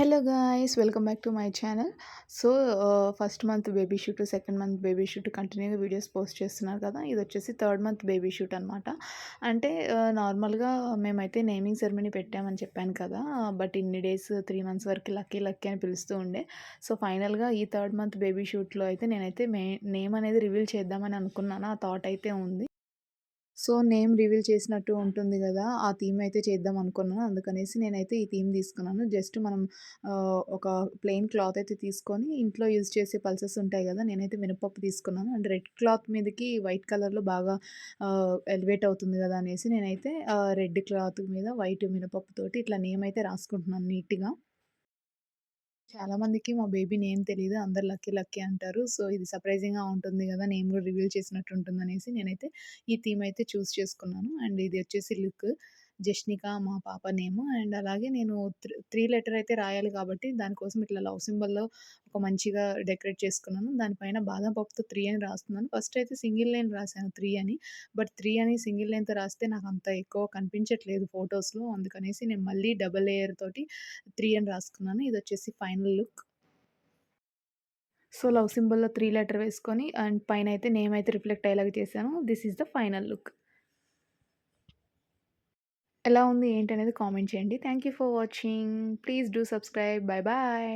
Hello guys! Welcome back to my channel. So, first month baby shoot, second month baby shoot కంటిన్యూగా videos post చేస్తున్నారు కదా! ఇదొచ్చేసి third month baby shoot అనమాట. అంటే నార్మల్‌గా మేమైతే naming ceremony పెట్టామని చెప్పాను కదా! బట్ ఇన్ని డేస్ 3 మంత్స్ వరకు లక్కీ లక్కీ అని పిలుస్తూ ఉండే. సో, ఫైనల్‌గా ఈ థర్డ్ మంత్ బేబీ షూట్‌లో అయితే నేనైతే నేమ్ అనేది రివీల్ చేద్దామని అనుకున్నాను. ఆ థాట్ అయితే ఉంది. సో, నేమ్ రివీల్ చేసినట్టు ఉంటుంది గదా! ఆ థీమ్ అయితే చేద్దాం అనుకున్నాను. అందుకనేసి నేనైతే ఈ థీమ్ తీసుకున్నాను. జస్ట్ మనం ఒక ప్లెయిన్ క్లాత్ అయితే తీసుకొని ఇంట్లో యూజ్ చేసే పల్సెస్ ఉంటాయి గదా! నేనైతే మినపప్పు తీసుకున్నాను. అండ్ రెడ్ క్లాత్ మీదకి వైట్ కలర్‌లో బాగా ఎలివేట్ అవుతుంది గదా! అనేసి నేనైతే రెడ్ క్లాత్ మీద వైట్ మినపప్పుతోటి ఇట్లా నేమ్ అయితే రాసుకుంటున్నాను నీట్‌గా. చాలా మందికి మా బేబీ నేమ్ తెలీదు. అందరూ లక్కీ లక్కీ అంటారు. సో, ఇది సర్ప్రైజింగ్‌గా ఉంటుంది గదా! నేమ్ గూడా రివీల్ చేసినట్టు ఉంటుందనేసి నేనైతే ఈ థీమ్ అయితే చూజ్ చేసుకున్నాను. అండ్ ఇది వచ్చేసి లుక్. జష్నిక మా పాప నేము. అండ్ అలాగే నేను 3 లెటర్ అయితే రాయాలి కాబట్టి దానికోసం ఇట్లా లవ్ సింబల్‌లో ఒక మంచిగా డెకరేట్ చేసుకున్నాను. దానిపైన బాదం పప్పుతో 3 అని రాస్తున్నాను. ఫస్ట్ అయితే సింగిల్ లైన్ రాసాను 3 అని. బట్ 3 అని సింగిల్ లైన్‌తో రాస్తే నాకంత ఎక్కువ కనిపించట్లేదు ఫోటోస్‌లో. అందుకనేసి నేను మళ్ళీ డబుల్ లేయర్ తోటి 3 అని రాసుకున్నాను. ఇదొచ్చేసి ఫైనల్ లుక్. సో, లవ్ సింబల్‌లో 3 లెటర్ వేసుకొని అండ్ పైనైతే నేమ్ అయితే రిఫ్లెక్ట్ అయ్యేలాగా చేశాను. This is the final look. ఎలా ఉంది ఏంటనేది కామెంట్ చేయండి. Thank you for watching. Please do subscribe. Bye bye.